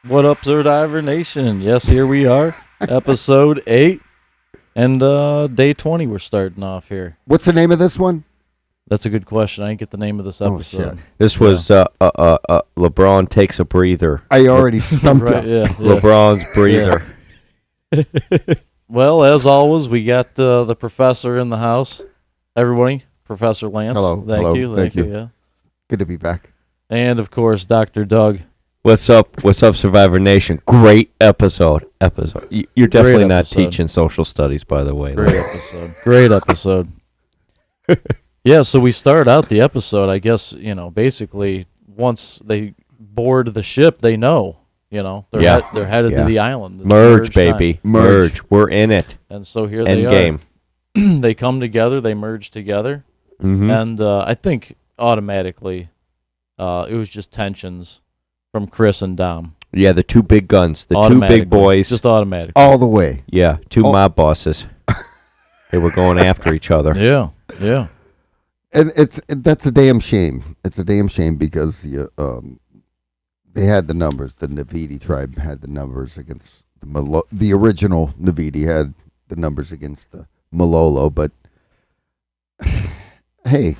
What up, Survivor Nation? Yes, here we are, episode 8, and day 20 we're starting off here. What's the name of this one? That's a good question. I didn't get the name of this episode. Oh, shit. This was LeBron takes a breather. I already stumped Right, it. yeah. LeBron's breather. Well, as always, we got the professor in the house. Everybody, Professor Lance. Hello, Thank hello, you. thank you. Yeah. Good to be back. And, of course, Dr. Doug. What's up? What's up, Survivor Nation? Great episode. You're definitely Great not episode. teaching social studies, by the way. Great episode. Great episode. Yeah, so we start out the episode, I guess, basically once they board the ship, they know, they're, Yeah. they're headed Yeah. to the island. It's Merge, time. baby. Merge. We're in it. And so here End they are. game. They come together, they merge together, Mm-hmm. and I think automatically it was just tensions from Chris and Dom. Yeah, the two big guns, the two Automatically. big boys. Just automatically. All the way. Yeah, two Oh. mob bosses. They were going after each other. Yeah, yeah. And that's a damn shame. It's a damn shame because they had the numbers. The Navidi tribe had the numbers against the original Navidi had the numbers against the Malolo. But hey,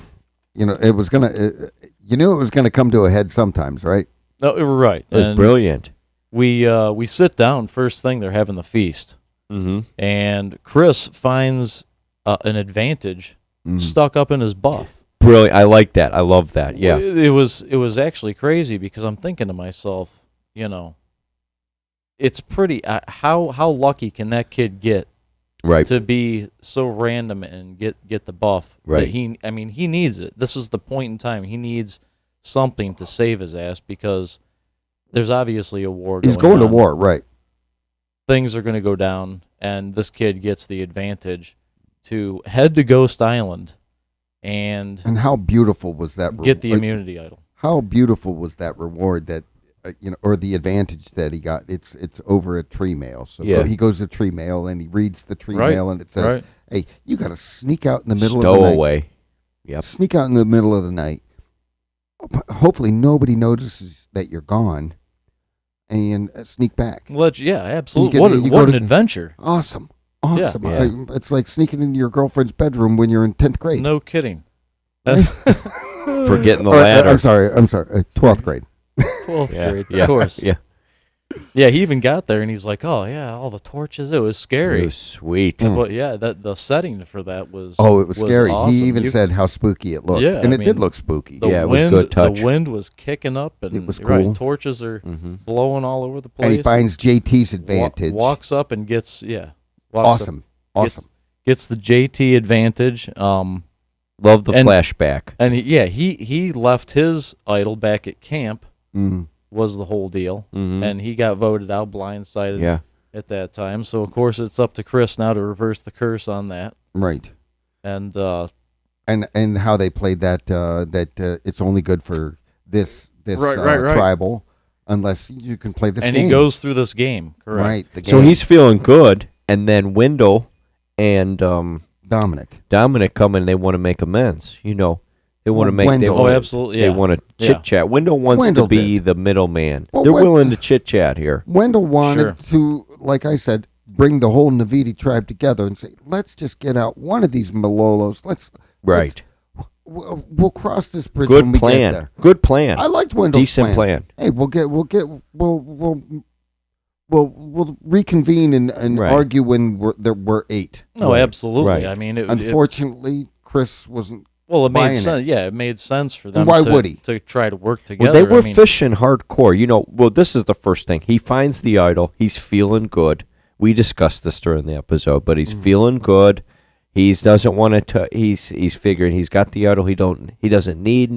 it was you knew it was gonna come to a head sometimes, right? No, you were right. It was And brilliant. we sit down, first thing, they're having the feast. Mm-hmm. And Chris finds an advantage Mm. stuck up in his buff. Brilliant. I like that. I love that. Yeah. It was actually crazy because I'm thinking to myself, it's pretty. How lucky can that kid get Right. to be so random and get the buff? Right. That he needs it. This is the point in time he needs something to save his ass because there's obviously a war. He's going to on. war, right? Things are going to go down, and this kid gets the advantage to head to Ghost Island and And how beautiful was that? get the immunity idol. How beautiful was that reward that or the advantage that he got? It's over at Tree Mail. So Yeah. he goes to Tree Mail and he reads the Tree Right, Mail and it says, right. "Hey, you got to sneak out in the middle of the night. Stowaway. Yep. Sneak out in the middle of the night. Hopefully, nobody notices that you're gone, and sneak back. Yeah, absolutely. You What go an to- adventure. Awesome. Yeah. It's like sneaking into your girlfriend's bedroom when you're in 10th grade. No kidding. Forgetting the Or, ladder. I'm sorry. 12th grade. 12th Yeah. grade, Yeah. of course. Yeah. Yeah, he even got there and he's like, "Oh yeah, all the torches. It was scary." It was sweet. But yeah, the setting for that was Oh, it was scary. awesome. He even said how spooky it looked. Yeah, and I it did mean, look spooky. the Yeah, it was wind, good touch. The wind was kicking up, and It was you're right, cool. torches are Mm-hmm. blowing all over the place. And he finds JT's Wa- advantage. walks up and gets walks Awesome. up, Awesome. gets the JT advantage. Love the And- flashback. And he left his idol back at camp. Mm. Was the whole deal, Mm-hmm. and he got voted out, blindsided Yeah. at that time. So of course it's up to Chris now to reverse the curse on that. Right. And And how they played that it's only good for this Right. tribal unless you can play this and game. he goes through this game, correct? right. The game. So he's feeling good, and then Wendell and Dominic. Dominic come and they want to make amends. They want to make. They Wendell Oh, want absolutely. Yeah. They want to Yeah. chit chat. Wendell wants Wendell to be did. the middleman. Well, They're Wen- willing to chit chat here. Wendell wanted Sure. to, like I said, bring the whole Navidi tribe together and say, let's just get out one of these Malolos. Right. We'll cross this bridge when Good we get plan. there. Good plan. I liked Wendell's Decent plan. Hey, we'll reconvene and Right. argue when we're 8. No, Right. absolutely. Right. I mean, Unfortunately, Chris wasn't. it made buying sense. Yeah, it made sense for them. And why would he? to try to work together? Well, they were I mean, fishing hardcore. This is the first thing. He finds the idol. He's feeling good. We discussed this during the episode, but he's feeling good. He doesn't want to. He's figuring he's got the idol. He doesn't need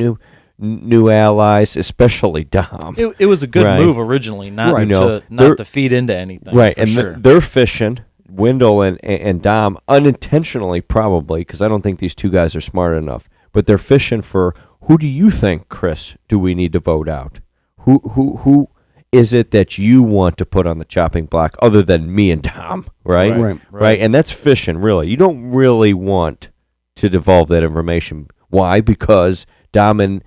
new allies, especially Dom. It was a good Right. move originally, not Right. to feed into anything. Right, for and sure. they're fishing. Wendell and Dom unintentionally, probably, because I don't think these two guys are smart enough. But they're fishing for who do you think, Chris? Do we need to vote out? Who is it that you want to put on the chopping block other than me and Tom, right? Right. And that's fishing, really. You don't really want to divulge that information. Why? Because Dom and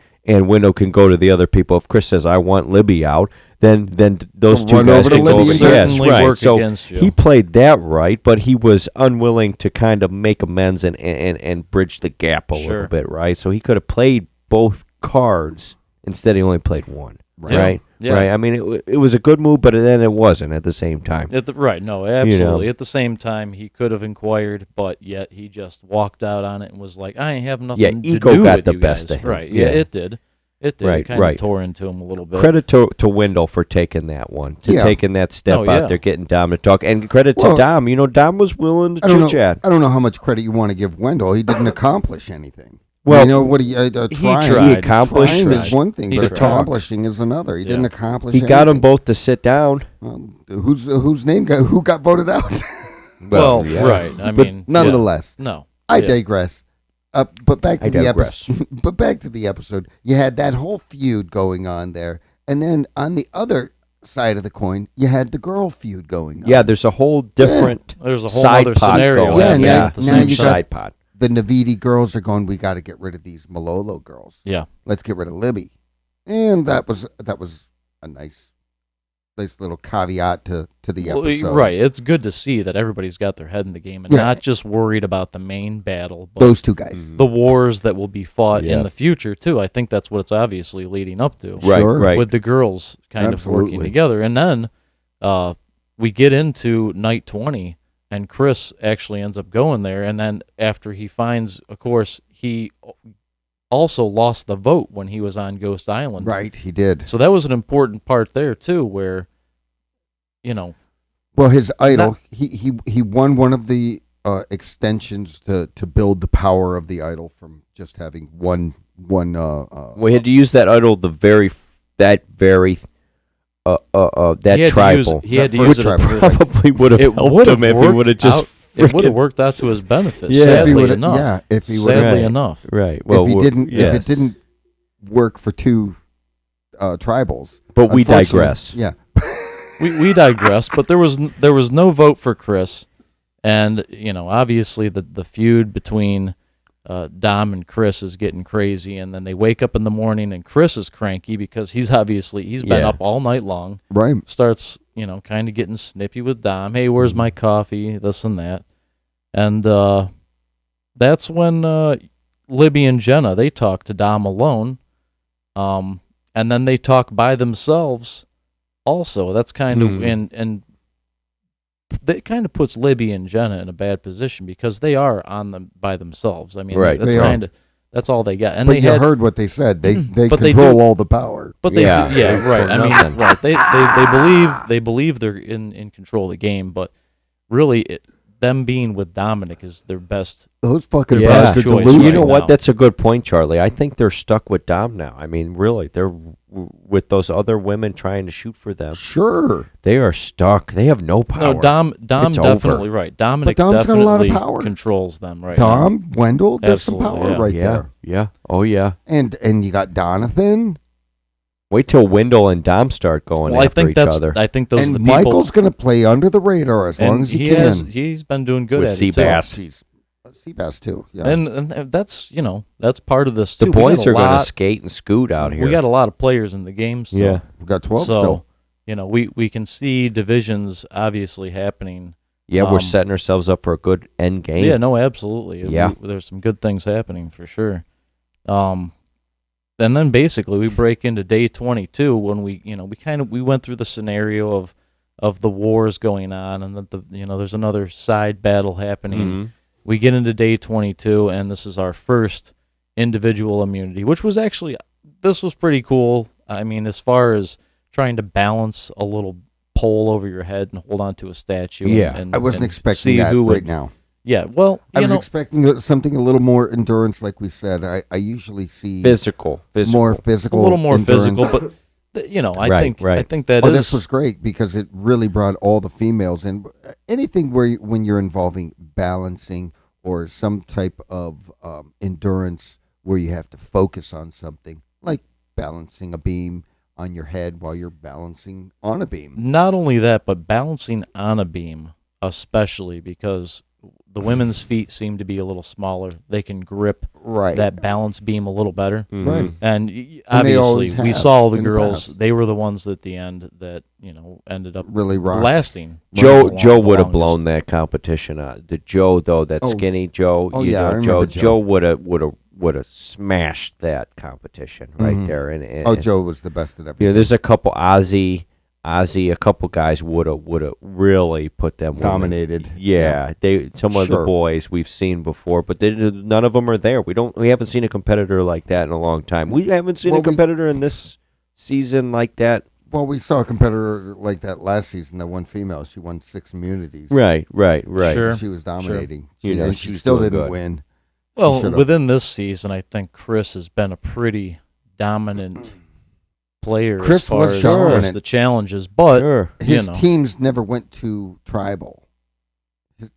Window can go to the other people. If Chris says, I want Libby out, then those We'll two run guys over to can go Libby over. and Yes, certainly right. work So against you. he played that right, but he was unwilling to kind of make amends and bridge the gap a Sure. little bit, right? So he could have played both cards. Instead, he only played one. Right. Right. Yeah. Right. I mean, it was a good move, but then it wasn't at the same time. Right, no, absolutely. At the same time, he could have inquired, but yet he just walked out on it and was like, I have nothing to ego do got with the you best guys. of him. Right, Yeah. it did. It did. Right, It kind of right. tore into him a little bit. Credit to Wendell for taking that one, Yeah. taking that step Oh, out yeah. there, getting Dom to talk, and credit Well, to Dom. You know, Dom was willing to I don't chit chat. know. I don't know how much credit you want to give Wendell. He didn't accomplish anything. Well, you know what he trying. tried. He accomplished. Trying tried. is one thing, He but tried. accomplishing is another. He didn't Yeah. accomplish. He got them anything. both to sit down. Whose name got who got voted out? Well, yeah. right. I but mean, nonetheless, no. I Yeah. digress. But back to I the digress. episode. But back to the episode. You had that whole feud going on there, and then on the other side of the coin, you had the girl feud going on. Yeah, there's a whole different There's a whole side other pot scenario. going. Yeah, happening now- at the now same you time. got- side pot. The Navidi girls are going. We got to get rid of these Malolo girls. Yeah. Let's get rid of Libby, and that was a nice little caveat to the Well, episode. right. It's good to see that everybody's got their head in the game and Yeah. not just worried about the main battle, but Those two guys. the wars that will be fought Yeah. in the future too. I think that's what it's obviously leading up to. Right, Sure. right. With the girls kind of working Absolutely. together. And then we get into night 20 and Chris actually ends up going there, and then after he finds, of course, he also lost the vote when he was on Ghost Island. Right, he did. So that was an important part there too, where, you know, Well, his idol, he won one of the extensions to build the power of the idol from just having one. We had to use that idol that tribal. he had to That use first it. tribal. Probably would have It helped would have him if he would have just. It would have freaking- worked out to his benefit. Yeah. If he Sadly would've- enough. yeah, if he would've- sadly Right. enough. Right. Well, if yes. it didn't work for two tribals. But we Unfortunately, digress. Yeah. We digress, but there was no vote for Chris, and you know, obviously the feud between Dom and Chris is getting crazy, and then they wake up in the morning and Chris is cranky because he's been Yeah. up all night long. Right. Starts, you know, kind of getting snippy with Dom. Hey, where's my coffee? This and that, and that's when Libby and Jenna, they talk to Dom alone, and then they talk by themselves. Also, that's kind of and that kind of puts Libby and Jenna in a bad position because they are on them by themselves. I mean, Right. that's They are. kind of that's all they got. And But they you had, heard what they said. They But they control do- all the power. but they Yeah. do, yeah, They right. control I nothing. mean, right. They believe they're in control of the game, but really, them being with Dominic is their best. Those fucking Yeah. bastards are Choice, delusional. You know right what? now. That's a good point, Charlie. I think they're stuck with Dom now. I mean, really, they're with those other women trying to shoot for them. Sure. They are stuck. They have no power. No, Dom It's definitely over. right. Dominic Dom's got a definitely lot of power. controls them right now. Dom, Wendell, there's some Absolutely, power yeah. right yeah, there. yeah. Oh yeah. And you got Donathan. Wait till Wendell and Dom start going Well, I after think each that's. other. I think those are And the people. Michael's going to play under the radar as long and as he has. can. He's been doing good With at it too. Seabass. Jeez. Seabass too. Yeah. And that's that's part of this The too. We got boys a are going to lot- skate and scoot out here. We got a lot of players in the game still. Yeah. We've got 12 so still. we can see divisions obviously happening. Yeah, we're Um, setting ourselves up for a good end game. Yeah, no, absolutely. Yeah. There's some good things happening for sure. And then basically we break into day 22 when we went through the scenario of the wars going on and that there's another side battle happening. Mhm. We get into day 22 and this is our first individual immunity, which was this was pretty cool. I mean, as far as trying to balance a little pole over your head and hold on to a statue. Yeah. and I wasn't and expecting see that who right would, now. Yeah, well, I you was know, expecting something a little more endurance, like we said. I usually see Physical. more a physical, little more endurance. physical, but I Right, think right. that Oh, is this was great because it really brought all the females in. Anything when you're involving balancing or some type of endurance where you have to focus on something, like balancing a beam on your head while you're balancing on a beam. Not only that, but balancing on a beam, especially because the women's feet seem to be a little smaller. They can grip Right. that balance beam a little better. Right. And And they obviously, always we have saw the in the girls. past. They were the ones at the end that ended up Really rocked. lasting. Joe the would have longest. blown that competition out. The Joe though, that Oh. skinny Joe, Oh, you yeah, I know, remember Joe Joe. would have smashed that competition right Mhm. there. And Oh, Joe was the best at everything. there's a couple Ozzy, a couple guys would have really put them women- Dominated. Yeah, some of the Sure. boys we've seen before, but none of them are there. We haven't seen a competitor like that in a long time. We haven't seen Well, a competitor in this season like that. Well, we saw a competitor like that last season that won female. She won 6 immunities. Right. Sure. She was dominating. You know, And she she was still doing didn't good. win. She Well, should've. within this season, I think Chris has been a pretty dominant player Chris as far was as dominant. the challenges, but Sure. His you know. teams never went to tribal.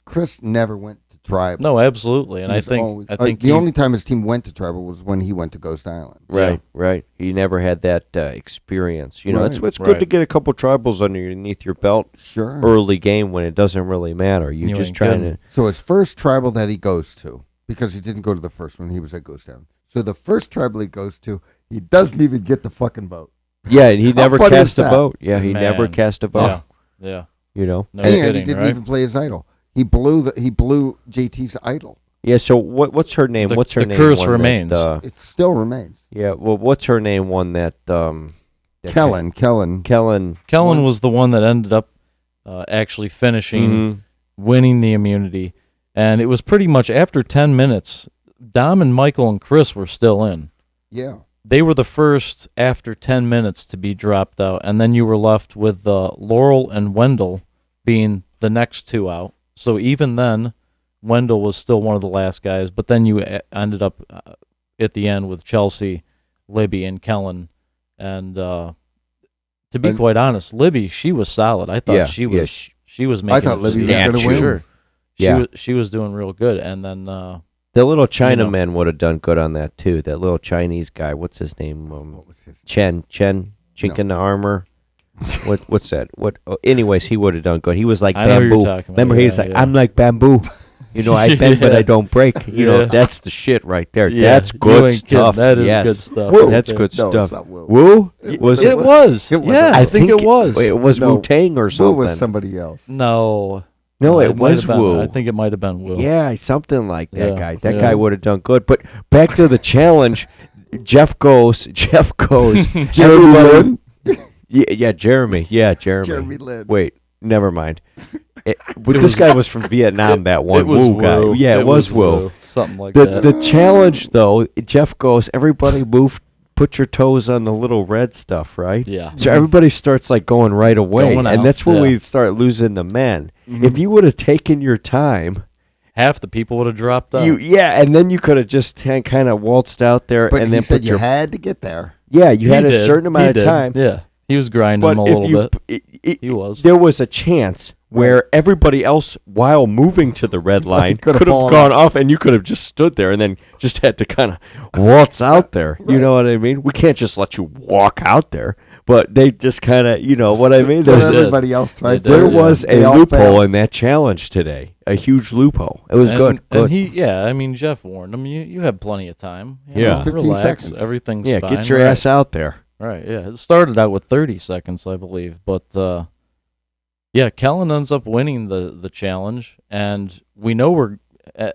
Chris never went to tribal. No, absolutely, and He I was think always- I think the he- only time his team went to tribal was when he went to Ghost Island. Right. He never had that experience. You know, it's Right. good to Right. get a couple tribals underneath your belt Sure. early game when it doesn't really matter. You're You just ain't trying kidding. to. So his first tribal that he goes to, because he didn't go to the first one, he was at Ghost Island. So the first tribal he goes to, he doesn't even get the fucking boat. Yeah, and he How never funny is cast a that? vote. Yeah, he never Man. cast a vote. yeah, You know. no and kidding, he didn't right? even play his idol. He blew JT's idol. Yeah. So what's her name? The- what's her the name? curse one that, remains. It still remains. yeah. Well, what's her name? One that. that Kellen. Kellen. Kellen One- was the one that ended up actually finishing, Mhm. winning the immunity, and it was pretty much after 10 minutes. Dom and Michael and Chris were still in. Yeah. They were the first after 10 minutes to be dropped out, and then you were left with Laurel and Wendell being the next two out. So even then, Wendell was still one of the last guys, but then you ended up at the end with Chelsea, Libby, and Kellen. And to be And- quite honest, Libby, she was solid. I thought Yeah, she yeah, was she was making. thought Libby was yeah, gonna win. Sure. Yeah. She was doing real good, and then The little China know. man would have done good on that too. That little Chinese guy. What's his name? What was his Chen, chink in the armor. What's that? Anyways, he would have done good. He was like I know who you're bamboo. talking about. Remember, he's Yeah, like, yeah. I'm like bamboo. You know, I bend but Yeah. I don't break. You know, Yeah. that's the shit right there. Yeah, That's you good ain't kidding. stuff. That is yes. good stuff. Woo. right That's there. good No, stuff. it's not Will. Woo? It Was It was. It wasn't. Yeah, I think it was. Wait, it was No. Wu Tang or Will something. was somebody else. No. No, it might was have been- Wu. I think it might have been Wu. Yeah, something like that Yeah, guy. That yeah. guy would have done good. But back to the challenge. Jeff goes. Jeremy everybody- Lin. Yeah, Jeremy. Yeah, Jeremy. Jeremy Lin. Wait, never mind. But this guy was from Vietnam. That one It was Wu guy. Wu. Yeah, it was Wu. Something like The that. the challenge though, Jeff goes. Everybody move. Put your toes on the little red stuff, right? Yeah. So everybody starts like going right away, Going and out, that's when yeah. we start losing the men. Mhm. If you would have taken your time, Half the people would have dropped out. and then you could have just kind of waltzed out there, But and he then said put you your had to get there. you had He a did. certain amount He of did. time. Yeah. He was grinding But them a if little you, bit. He was. there was a chance where everybody else, while moving to the red line, Could have could have fallen gone off, and you could have just stood there and then just had to kind of waltz out there. You know what I mean? We can't just let you walk out there. But they just kind of, you know what I mean? But They did. everybody else tried. They to. There did, yeah. was They a all loophole failed. in that challenge today, a huge loophole. It was and, good. And I mean, Jeff warned him. You have plenty of time. You Yeah. know, 15 relax. seconds. Everything's yeah, fine. get your right. ass out there. Right, yeah. It started out with 30 seconds, I believe. But, yeah, Kellen ends up winning the challenge. And we know we're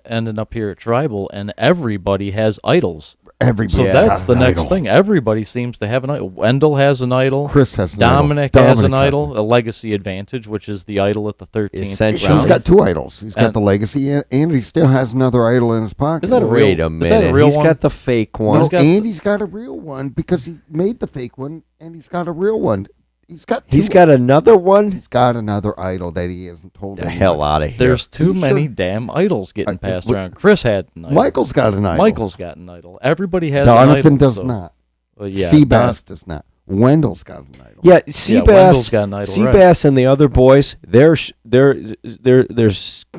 ending up here at Tribal, and everybody has idols. Everybody. So Yeah. that's the next thing. Everybody seems to have an idol. Wendell has an idol. Chris has an idol. Dominic has an Dominic idol. A Legacy Advantage, which is the idol at the 13th Essentially. round. He's got two idols. He's got And- the legacy, and he still has another idol in his pocket. Is that a real- Wait a is minute. that a real He's one? got the fake No, one. He's got and he's got a real one because he made the fake one, and he's got a real one. He's got. He's two- got another one? He's got another idol that he hasn't told The anyone. hell out of here. There's too You many sure? damn idols getting I- passed look- around. Chris had an idol. Michael's got an idol. Michael's got an idol. Everybody has an Donovan idol. does so- not. Yeah, Seabass does not. Wendell's got an idol. Yeah, Yeah, Wendell's Seabass, got an idol, right. Seabass and the other boys, they're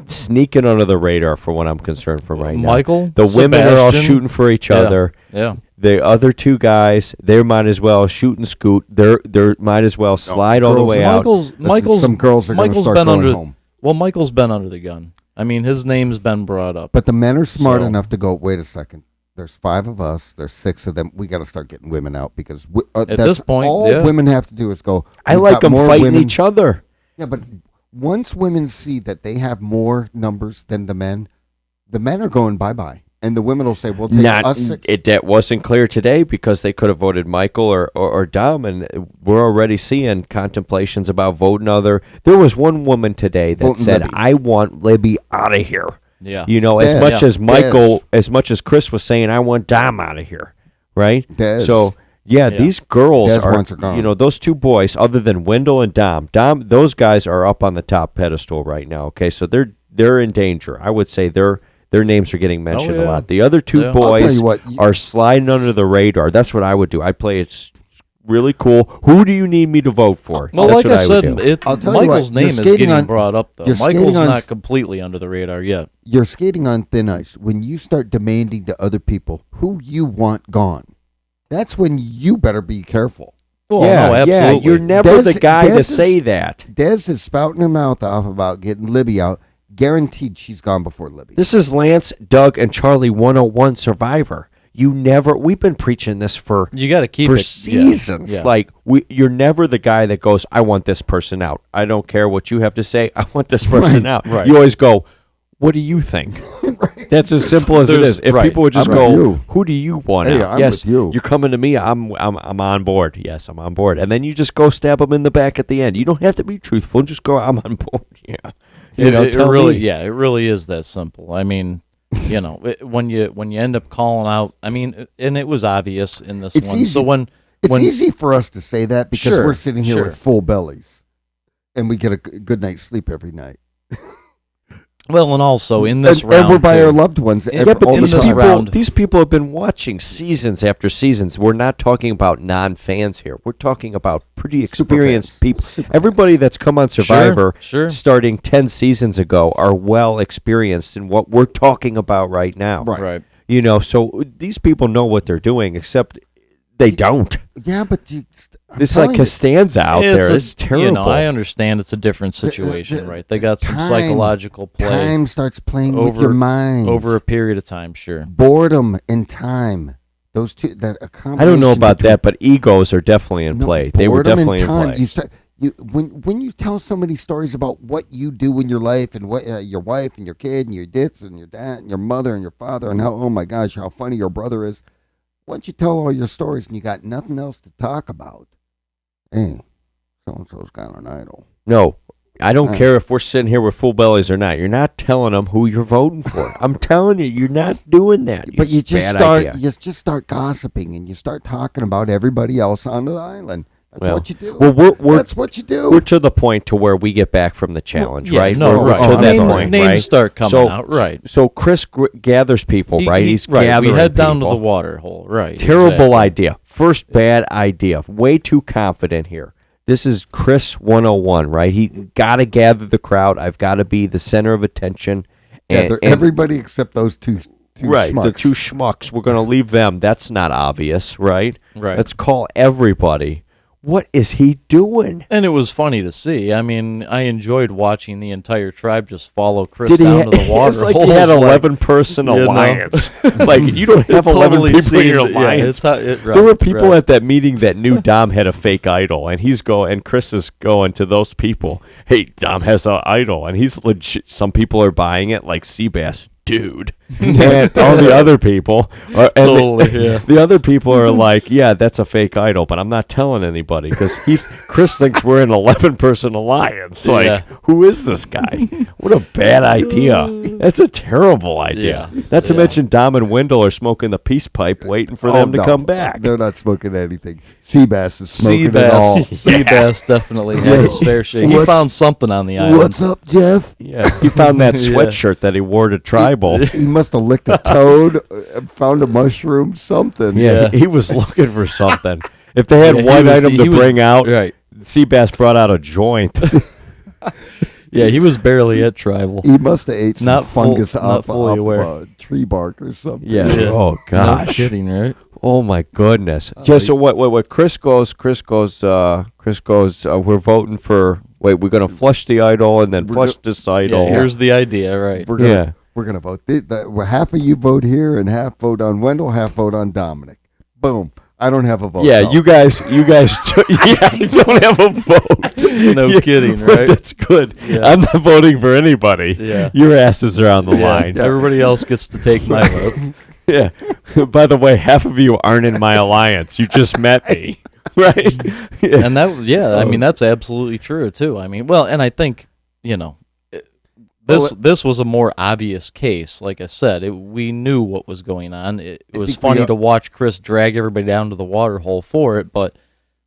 sneaking under the radar for what I'm concerned for right now. Michael, The women are all Sebastian. shooting for each Yeah. other. Yeah. The other two guys, they might as well shoot and scoot. They might as well slide all the girls- way out. Michael's some girls are going to Michael's start been going under. home. Well, Michael's been under the gun. I mean, his name's been brought up. But the men are smart So- enough to go, wait a second. There's 5 of us. There's 6 of them. We got to start getting women out because At that's this point, all yeah. women have to do is go. I "We've like got them more fighting women." each other. Yeah, but once women see that they have more numbers than the men are going bye-bye. And the women will say, we'll take Not us 6. that wasn't clear today because they could have voted Michael or Dom, and we're already seeing contemplations about voting other. There was one woman today that Voting said, Libby. "I want Libby out of here." Yeah. You know, as Dez. much as Michael, Dez. as much as Chris was saying, "I want Dom out of here," right? Dez. So yeah, Yeah. these girls Dez are, wants her gone. you know, those two boys, other than Wendell and Dom, those guys are up on the top pedestal right now. Okay, so they're in danger. I would say their names are getting mentioned a yeah. lot. The other two Yeah. I'll tell boys you what, are sliding under the radar. That's what I would do. I'd play it really cool. Who do you need me to vote for? Well, That's like what I would said, do. it, I'll tell you what, Michael's you're name is skating getting on- brought up, though. you're skating Michael's on not s- completely under the radar yet. You're skating on thin ice when you start demanding to other people who you want gone. That's when you better be careful. Oh, yeah, no, yeah, absolutely. you're never Dez- the guy to Dez is- say that. Dez is spouting her mouth off about getting Libby out. Guaranteed she's gone before Libby. This is Lance, Doug, and Charlie 101 Survivor. We've been preaching this for You got to keep for it seasons. Yeah. Like you're never the guy that goes, "I want this person out. I don't care what you have to say. I want this person out." right. You always go, "What do you think?" That's as simple as it There's- is. If right. people would just I'm with go, you. "Who do you want Hey, out?" I'm Yes, with you. you're coming to me. I'm on board. Yes, I'm on board. And then you just go stab them in the back at the end. You don't have to be truthful. Just go, "I'm on board." Yeah. You know, it tell really, me. yeah, it really is that simple. I mean, you know, when you end up calling out, I mean, and it was obvious in this It's one. easy. So when It's easy for us to say that because Sure, we're sitting here sure. with full bellies, and we get a good night's sleep every night. well, and also in this and, round, and we're by too. our loved ones Yeah, every, Yeah, but all in the these this time. people, round- these people have been watching seasons after seasons. We're not talking about non-fans here. We're talking about pretty Super experienced fans. people. Super Everybody fans. that's come on Survivor sure. starting 10 seasons ago are well experienced in what we're talking about right now. Right. You know, so these people know what they're doing, except they don't. Yeah, but I'm It's telling like you, Costanza out there. It's terrible. You know, I understand it's a different The- situation, the- right? They got some time- psychological play time starts playing with over- your mind over a period of time, sure. boredom and time. Those two, that a I don't know combination about between- that, but egos are definitely in No, play. They were boredom and definitely in time. play. You start, when you tell so many stories about what you do in your life and what your wife and your kid and your this and your dad and your mother and your father and how, oh my gosh, how funny your brother is. Once you tell all your stories and you got nothing else to talk about, hey, so and so's got an idol. No, I don't Right. care if we're sitting here with full bellies or not. You're not telling them who you're voting for. I'm telling you, you're not doing that. But you It's a just bad start, idea. you just start gossiping and you start talking about everybody else on the island. That's Well- what you do. Well, we're That's what you do. we're to the point to where we get back from the challenge, Yeah, right? no, We're right. to I'm that sorry. point, Names right? start coming So- out, right? So Chris gathers people, right? He's right. gathering We head down to people. the water hole, right? Terrible exactly. idea. First bad idea. Way too confident here. This is Chris 101, right? He got to gather the crowd. I've got to be the center of attention. Yeah, they're everybody except those two right, schmucks. the two schmucks. We're going to leave them. That's not obvious, right? Right. Let's call everybody. What is he doing? And it was funny to see. I mean, I enjoyed watching the entire tribe just follow Chris Did he? down to the water It's like hole. he had It's like, 11-person you know. alliance. Like you don't have it 11 totally people in your seemed- yeah, alliance. right, There were people right. at that meeting that knew Dom had a fake idol, and and Chris is going to those people. Hey, Dom has an idol, and he's legit. Some people are buying it, like Seabass, dude, and all the other people are, and Totally, yeah. the other people are like, yeah, that's a fake idol, but I'm not telling anybody because Chris thinks we're an 11-person alliance. Like, Yeah. who is this guy? What a bad idea. That's a terrible idea. Yeah. Not to Yeah. mention Dom and Wendell are smoking the peace pipe, waiting for them to no. come back. They're not smoking anything. Seabass is smoking it all. Seabass definitely had his fair share. He What's- found something on the island. What's up, Jeff? Yeah, he found that Yeah. sweatshirt that he wore to tribal. He must have licked a toad, found a mushroom, something. Yeah, he was looking for something. If they had Yeah, he one was- item he to was- bring out, Right. Seabass brought out a joint. Yeah, he was barely at tribal. He must have ate some Not full- fungus not off fully of aware. a tree bark or something. Yeah. Yeah. Oh No gosh. kidding, right? Oh my goodness! Just so what Chris goes, we're voting for. Wait, we're gonna flush the idol and then flush this idol. Yeah, here's the idea, right? We're gonna vote. Half of you vote here, and half vote on Wendell, half vote on Dominic. Boom. I don't have a vote. Yeah, though. you guys, you don't have a vote. No kidding, right? That's good. Yeah. I'm not voting for anybody. Yeah. Your asses are on the line. Everybody else gets to take my vote. Yeah. By the way, half of you aren't in my alliance. You just met me, right? Yeah. And that, I mean, that's absolutely true too. I mean, well, and I think, this was a more obvious case. Like I said, we knew what was going on. It was funny to watch Chris drag everybody down to the water hole for it, but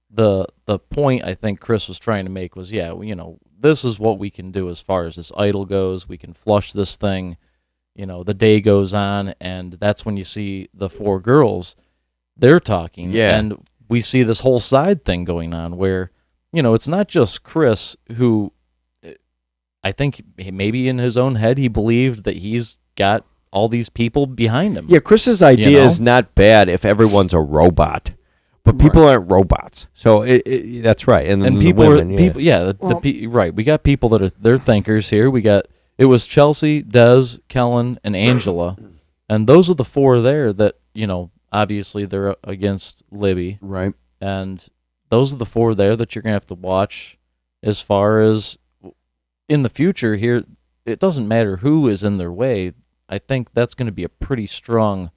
the point I think Chris was trying to make was, this is what we can do as far as this idol goes. We can flush this thing. The day goes on, and that's when you see the four girls. They're talking, and we see this whole side thing going on where, it's not just Chris who. I think maybe in his own head he believed that he's got all these people behind him. Yeah, Chris's idea is not bad if everyone's a robot, but people aren't robots. So that's right. And people right. We got people that they're thinkers here. It was Chelsea, Des, Kellen, and Angela, and those are the four there that obviously they're against Libby, right? And those are the four there that you're gonna have to watch as far as. In the future here, it doesn't matter who is in their way. I think that's going to be a pretty strong.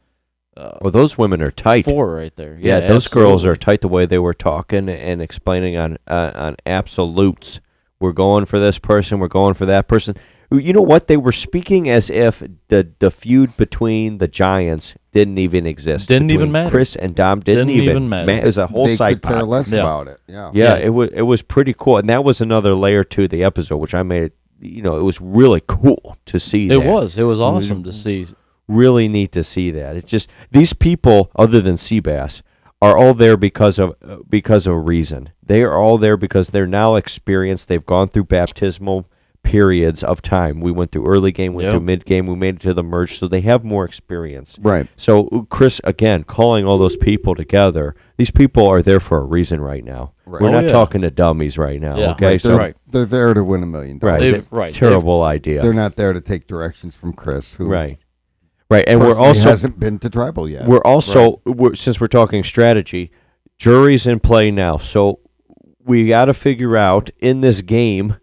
Well, those women are tight. Four right there. Yeah, those girls are tight. The way they were talking and explaining on absolutes. We're going for this person. We're going for that person. You know what? They were speaking as if the feud between the Giants didn't even exist. Didn't even matter. Chris and Dom didn't even matter. It was a whole they side could care less about it. Yeah. It was pretty cool, and that was another layer to the episode, which I made. It was really cool to see. It was awesome to see. Really neat to see that. It's just these people, other than Seabass, are all there because of a reason. They are all there because they're now experienced. They've gone through baptismal periods of time. We went through early game, went through mid game, we made it to the merge, so they have more experience. Right. So Chris, again, calling all those people together, these people are there for a reason right now. Right. We're not talking to dummies right now, okay? They're there to win $1 million. Right. Terrible idea. They're not there to take directions from Chris, who Right, and we're also hasn't been to tribal yet. We're also, since we're talking strategy, jury's in play now, so we got to figure out in this game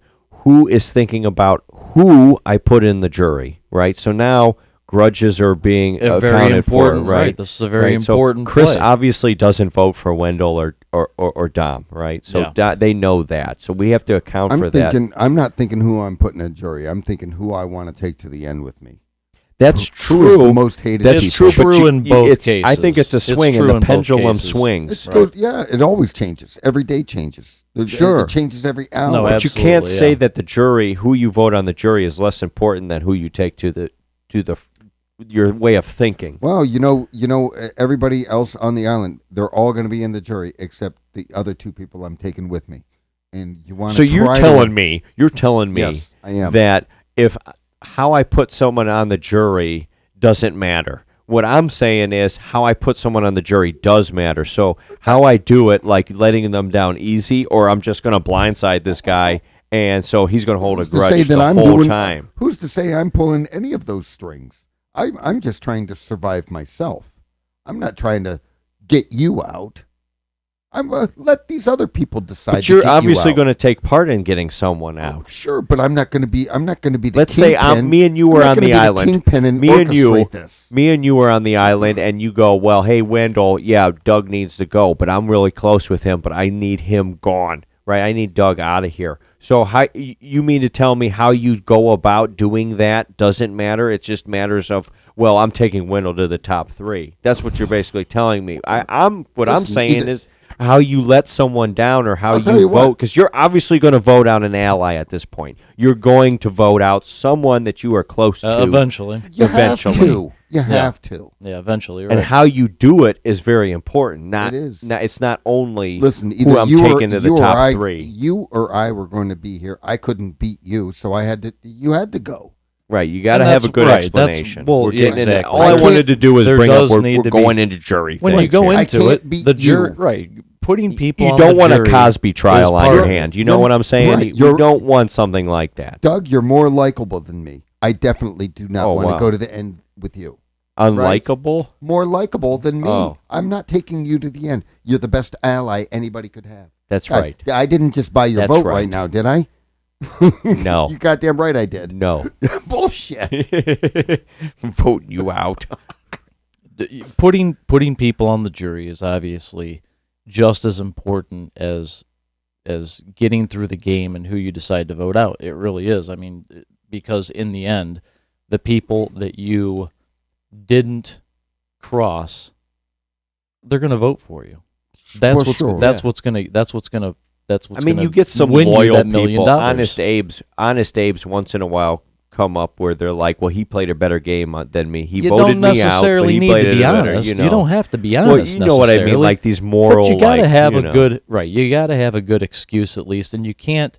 who is thinking about who I put in the jury, right? So now grudges are being accounted for, right? This is a very important so Chris play. obviously doesn't vote for Wendell or Dom, right? So they know that. So we have to account for that. I'm not thinking who I'm putting in a jury. I'm thinking who I want to take to the end with me. That's true. Who is the most hated That's people. true in both cases. I think it's a swing, and the pendulum swings. It always changes. Every day changes. Sure. It changes every hour. No, But you can't say that the jury, who you vote on the jury, is less important than who you take to your way of thinking. Well, everybody else on the island, they're all going to be in the jury except the other two people I'm taking with me. And you want So you're telling me yes, I am. that if how I put someone on the jury doesn't matter. What I'm saying is how I put someone on the jury does matter. So how I do it, like letting them down easy, or I'm just going to blindside this guy, and so he's going to hold a grudge the whole time. Who's to say I'm pulling any of those strings? I'm just trying to survive myself. I'm not trying to get you out. I'm let these other people decide. But you're obviously going to take part in getting someone out. Sure, but I'm not going to be. I'm not going to be the. Let's say me and you were on the island. Kingpin and me and you were on the island, and you go, well, hey Wendell, yeah, Doug needs to go, but I'm really close with him, but I need him gone, right? I need Doug out of here. So how you mean to tell me how you go about doing that doesn't matter? It just matters of, well, I'm taking Wendell to the top 3. That's what you're basically telling me. I'm saying is how you let someone down or how you vote, because you're obviously going to vote out an ally at this point. You're going to vote out someone that you are close to. Eventually. You have to. Yeah, eventually. Right. And how you do it is very important. It is. It's not only either who I'm taking to the top 3. You or I were going to be here. I couldn't beat you, so you had to go. Right, you got to And have a that's good right, that's- explanation. well, We're getting into- exactly. all I I wanted can't- to do was there bring up does we're need to going be- into jury when things you go here. I into can't it, beat the jury, you. right? Putting people You on don't the want a jury Cosby trial is on part your of it. hand. You know You're- what I'm saying? right, You you're- don't want something like that. Doug, you're more likable than me. I definitely do not Oh, want wow. to go to the end with you. Unlikable? More likable than me. Oh. I'm not taking you to the end. You're the best ally anybody could have. That's God, right. I didn't just buy your That's vote right. right now, did I? No. You goddamn right I did. No. Bullshit. Voting you out. Putting people on the jury is obviously just as important as getting through the game and who you decide to vote out. It really is. I mean, because in the end, the people that you didn't cross, they're going to vote for you. That's Well, what's sure. I mean, you get some win you loyal that $1 million. people. Honest Abe's once in a while come up where they're like, well, he played a better game than me. He You voted don't me out, but necessarily he need played to it be better. honest. You, know. You don't have to be Well, honest. you know what I mean, necessarily. like these moral. But you got to like, have you a know. good right. You got to have a good excuse at least, and you can't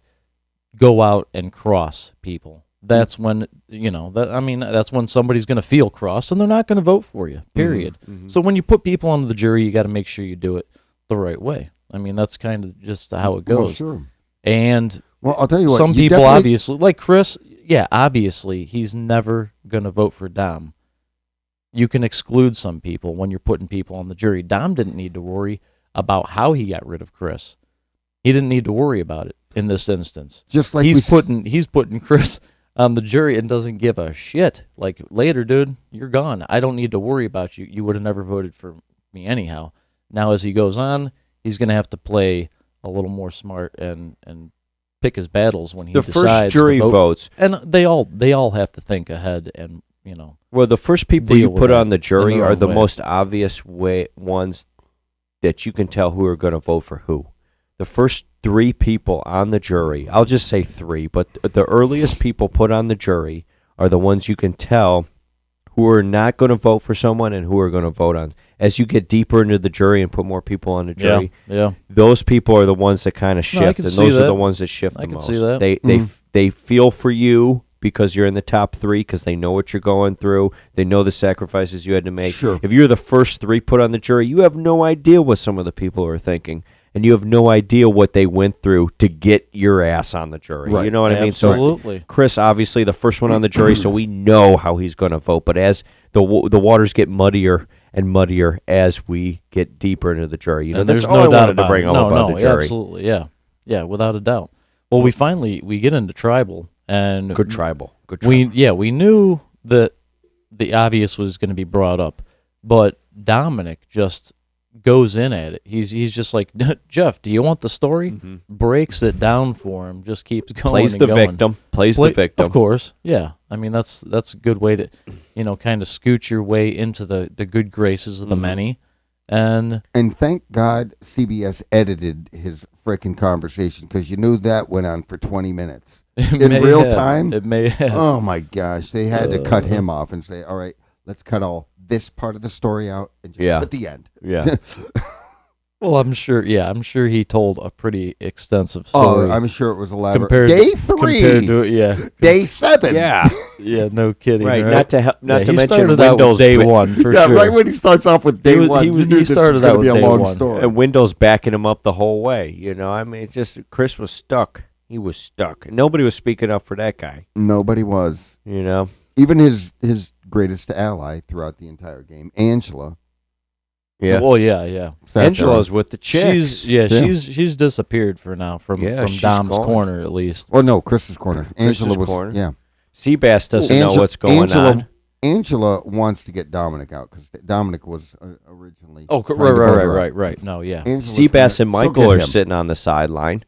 go out and cross people. That's when that's when somebody's going to feel crossed, and they're not going to vote for you. Period. Mhm. So when you put people on the jury, you got to make sure you do it the right way. I mean, that's kind of just how it Well, goes. sure. And Well, I'll tell you what. some you people definitely- obviously, like Chris, yeah, obviously he's never going to vote for Dom. You can exclude some people when you're putting people on the jury. Dom didn't need to worry about how he got rid of Chris. He didn't need to worry about it in this instance. just like he's putting Chris on the jury and doesn't give a shit. Like, later, dude, you're gone. I don't need to worry about you. You would have never voted for me anyhow. Now, as he goes on, he's going to have to play a little more smart and pick his battles when he The decides first jury to vote. votes. And they all have to think ahead and, Well, the first people deal you with put that on the jury in their are own the way. most obvious ones that you can tell who are going to vote for who. The first 3 people on the jury, I'll just say 3, but the earliest people put on the jury are the ones you can tell who are not going to vote for someone and who are going to vote on. As you get deeper into the jury and put more people on the jury, yeah. those people are the ones that kind of No, I shift, can and see those are that. the ones that shift I the can most. see that. They feel for you because you're in the top 3 because they know what you're going through. They know the sacrifices you had to make. Sure. If you're the first 3 put on the jury, you have no idea what some of the people are thinking, and you have no idea what they went through to get your ass on the jury. Right. You know what I mean? So Absolutely. Chris, obviously, the first one on the jury, so we know how he's going to vote. But as the waters get muddier and muddier as we get deeper into the jury, And that's there's all no I doubt wanted to about bring it. up about the jury. Absolutely, yeah, without a doubt. Well, we get into tribal, and Good tribal. we knew that the obvious was going to be brought up, but Dominic just goes in at it. He's just like, Jeff, do you want the story? Mhm. Breaks it down for him. Just keeps going. Plays and the going. victim. Plays Play- the victim. Of course, yeah. I mean, that's a good way to, kind of scoot your way into the good graces of the Mhm. many, and And thank God CBS edited his frickin' conversation because you knew that went on for 20 minutes. it In may real have- time? it may have. Oh my gosh, they had to cut him off and say, "All right, let's cut all this part of the story out and just Yeah. put the end." Yeah. Well, I'm sure he told a pretty extensive Oh, story. I'm sure it was elaborate. compared Day to, 3, compared to yeah, day 7. yeah. yeah, no kidding, Right. right? Not to Yeah, mention he started out Windows with day one for yeah, sure. right when he starts off with day He was- 1, he you was- knew he this was started going out to be a with day long one. story. and Windows backing him up the whole way. You know, I mean, it's just Chris was stuck. He was stuck. Nobody was speaking up for that guy. Nobody was. You know. Even his greatest ally throughout the entire game, Angela. Yeah. Well, yeah. sat there. Angela's with the chicks. She's she's disappeared for now from She's Dom's gone. corner at least. Well, no, Chris's corner. Angela Chris's was. corner? Yeah. Seabass doesn't know Angela- what's going Angela- on. Angela wants to get Dominic out because Dominic was originally. Oh, trying to vote her out. right. No, yeah. Angela's Seabass gonna- and Michael she'll are get him. sitting on the sideline.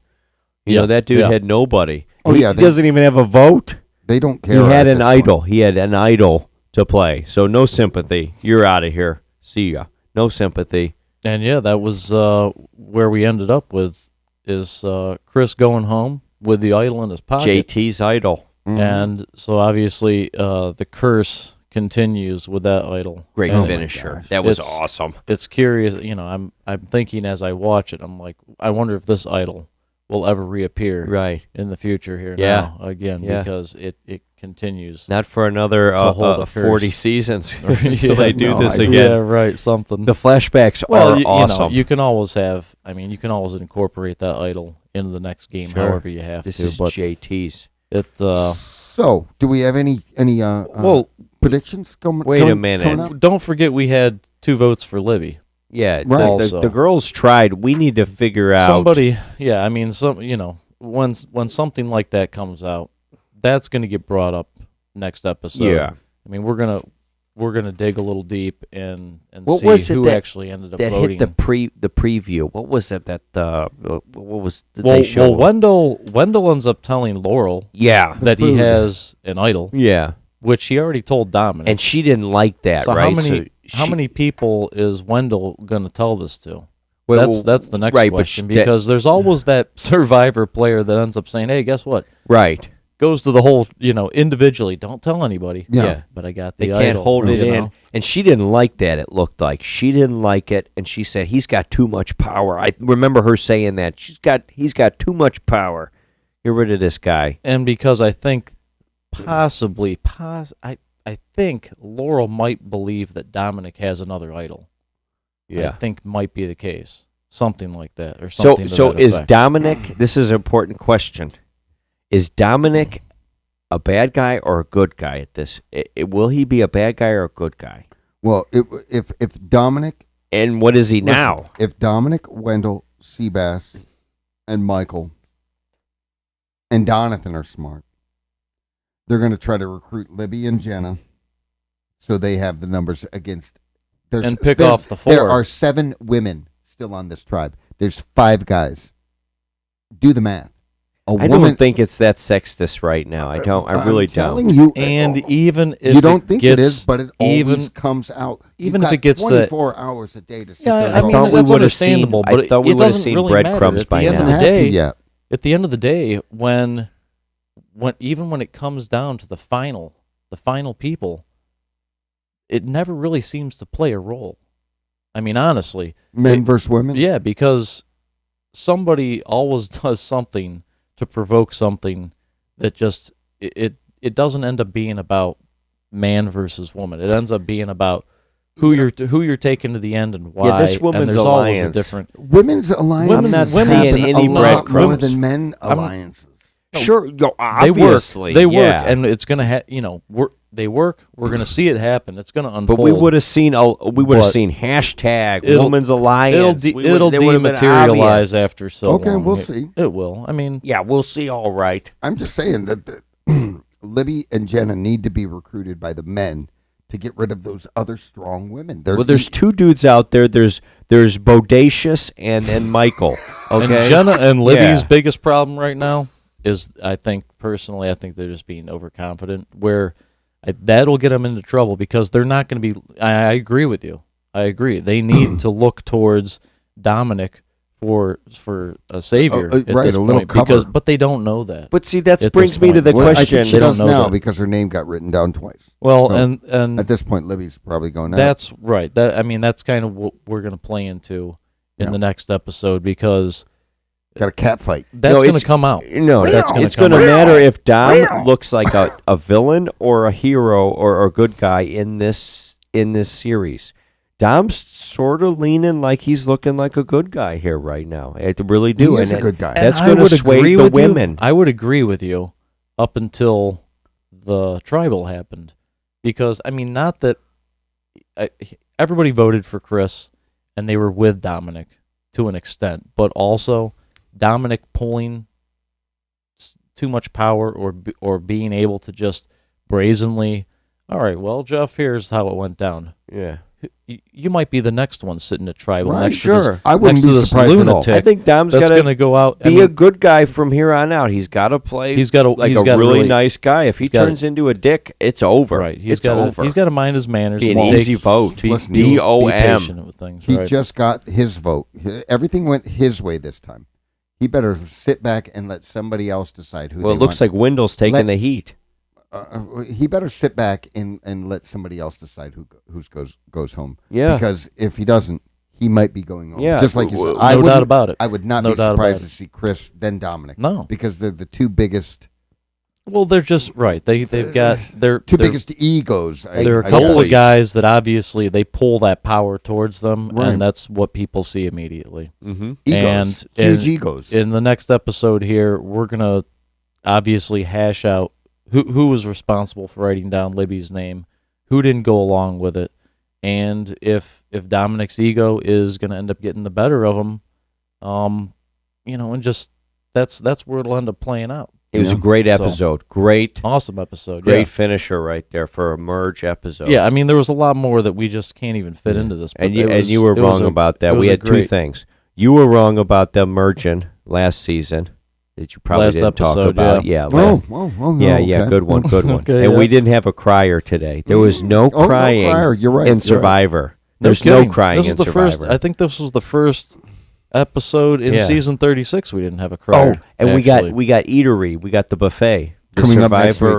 You Yeah, know, that dude yeah. had nobody. Oh, he yeah, they- doesn't even have a vote. They don't He care. had at an this point. idol. He had an idol to play. So no sympathy. You're out of here. See ya. No sympathy. And yeah, that was where we ended up with is Chris going home with the idol in his pocket. JT's idol. Mhm. And so obviously the curse continues with that idol. Great And finisher. gosh. That was It's- awesome. It's curious, I'm thinking as I watch it, I'm like, I wonder if this idol will ever reappear Right. in the future here Yeah. now again Yeah. because it continues. Not for another To hold a 40 curse. seasons until they do no, this I- again. Yeah, right. Something. The flashbacks well, are awesome. you can always have. I mean, you can always incorporate that idol into the next game, Sure. however you have This to. is But JT's. it. So, do we have any Well, predictions coming? Wait a coming minute. out? don't forget we had 2 votes for Libby. Yeah, Right. Also. the girls tried. We need to figure out. Somebody, yeah. I mean, when something like that comes out, that's going to get brought up next episode. Yeah. I mean, we're gonna dig a little deep and What see was it who that- actually ended up that voting. hit the preview. What was it that what was did well, they show? Wendell ends up telling Laurel Yeah. that he food. has an idol, Yeah. which he already told Dominic. And she didn't like that, so right? how many people is Wendell gonna tell this to? Well, That's the next right, but question, that- because there's always that Survivor player that ends up saying, "Hey, guess what? right. Goes to the whole, individually. Don't tell anybody. Yeah. But I got They the can't idol, hold it you in. know? And she didn't like that, it looked like. She didn't like it, and she said, he's got too much power. I remember her saying that. He's got too much power. Get rid of this guy. And because I think I think Laurel might believe that Dominic has another idol. I think might be the case. Something like that, or So, something. to so that is effect. Dominic, this is an important question. Is Dominic a bad guy or a good guy at this? Will he be a bad guy or a good guy? Well, if Dominic And what is he listen, now? if Dominic, Wendell, Seabass, and Michael and Donathan are smart, they're going to try to recruit Libby and Jenna, so they have the numbers against. And pick there's- off the 4. There are 7 women still on this tribe. There's 5 guys. Do the math. I woman, don't think it's that sexist right now. I don't. I really I'm telling don't. you, And even if you don't it think gets, it is, but it even- always comes out. even You've if got it gets that- 24 hours a day to sit Yeah, there. I and mean, thought we that's would've seen- understandable, I but thought we it would've doesn't seen really breadcrumbs matter. by At the end now. of the Doesn't have to day, yet. at the end of the day, when even when it comes down to the final people, it never really seems to play a role. I mean, honestly, Men versus women. yeah, because somebody always does something to provoke something that just it doesn't end up being about man versus woman. It ends up being about who you're taking to the end and why. this women's and there's always a alliance. different. Women's alliance. I'm not seeing any a lot breadcrumbs. more than men I'm- alliances. Sure, They obviously. work. They work, yeah. and it's gonna they work. We're gonna see it happen. It's gonna unfold. But we would have seen But seen hashtag it'll- women's alliance. It'll They would've been dematerialize obvious. after so Okay, long. we'll see. It will. I mean, Yeah, we'll see. All right. I'm just saying that Libby and Jenna need to be recruited by the men to get rid of those other strong women. They're Well, there's 2 dudes out there. There's Bodacious and Michael. Okay. and Jenna and Libby's Yeah. biggest problem right now is, I think they're just being overconfident. Where that'll get them into trouble because they're not going to be. I agree with you. I agree. They need to look towards Dominic for a savior at right, this a little point cover. but they don't know that. But see, that At brings this me to point. the Well, I question. think she They don't does know now that. because her name got written down twice. Well, So, and At this point, Libby's probably going out. that's right. That's kind of what we're going to play into in Yeah. the next episode because got a cat fight. that's No, going to it's- come out. No, That's gonna it's come going to out. matter if Dom looks like a villain or a hero or a good guy in this series. Dom's sort of leaning like he's looking like a good guy here right now. I really do. He is and a good guy. That's And I going to would sway agree the with you. women. I would agree with you up until the tribal happened, because I mean, not that everybody voted for Chris and they were with Dominic to an extent, but also Dominic pulling too much power or being able to just brazenly, all right, well, Jeff, here's how it went down. Yeah. You might be the next one sitting at tribal Right, next to this, sure. I wouldn't next to be this surprised at all. lunatic. I think Dom's that's got going to to go out. be a good guy from here on out. He's got to play. He's got to like he's a got really nice guy. If he he's gotta- turns into a dick, it's over. right. He's it's got over. he's got to mind his manners. Be an and easy vote. Be, Listen, be, he- be D-O-M. patient with things. He right. just got his vote. Everything went his way this time. He better sit back and let somebody else decide who. Well, they it looks want. like Wendell's taking Let- the heat. He better sit back and let somebody else decide who goes home. Yeah. Because if he doesn't, he might be going home. Yeah, Just like you said. no I no doubt wouldn't- about it. I would not No be doubt about surprised it. to see Chris then Dominic. No. Because they're the 2 biggest Well, they're just right. They've got their Two biggest egos. There are a I couple guess. of guys that obviously they pull that power towards them, Right. and that's what people see immediately. Mm-hmm. Egos. and- Huge egos. In the next episode here, we're gonna obviously hash out who was responsible for writing down Libby's name, who didn't go along with it, and if Dominic's ego is gonna end up getting the better of him, and just that's where it'll end up playing out. It was a Yeah. great So- episode. Great Awesome episode. Great finisher right there for a merge episode. Yeah, I mean there was a lot more that we just can't even fit Yeah. into this. But And you it was- you were it was wrong a- about it that. was We a had two great- things. You were wrong about them merging last season that you probably Last didn't talk episode, about. Yeah. Oh, no, yeah, okay. good one, good one. Okay, and yeah. we didn't have a crier today. There was no Oh, crying no crier. You're right. in you're right. Survivor. No There's no kidding. crying This in is the Survivor. first. I think this was the first episode in Yeah. season 36. We didn't have a crier. and actually. we got eatery. We got the buffet. The Coming up next Survivor.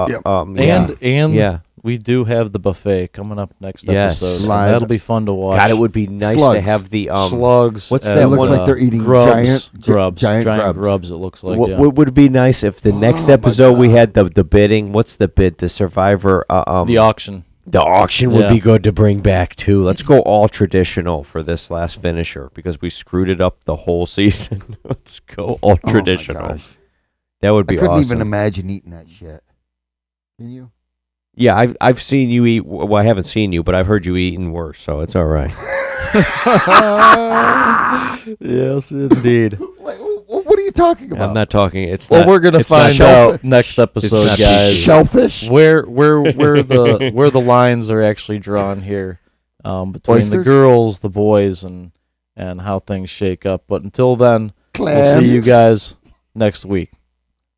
week. Yep. Yeah. and Yeah. we do have the buffet coming up next Yes. episode. and Live. that'll be fun to watch. God, it would be nice to Slugs. have the slugs. what's and, that It looks one, like they're eating grubs, giant giant grubs. grubs. It looks like. What yeah. would it be nice if the next my episode we God. had the bidding? What's the bid? The Survivor. The auction. The auction would Yeah. be good to bring back too. Let's go all traditional for this last finisher because we screwed it up the whole season. Let's go all Oh, my traditional. gosh. That would I be couldn't awesome. even imagine eating that shit. Can you? Yeah, I've seen you eat. Well, I haven't seen you, but I've heard you eating worse, so it's all right. Yes, indeed. Like, what are you talking about? I'm not talking. It's Well, not, we're gonna it's not find shellfish. out next episode, not guys. Shellfish? where the lines are actually drawn here between the Oysters? girls, the boys, and how things shake up. But until then, we'll see you Clams? guys next week.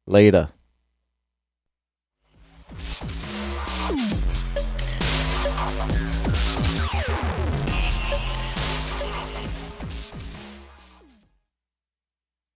Later.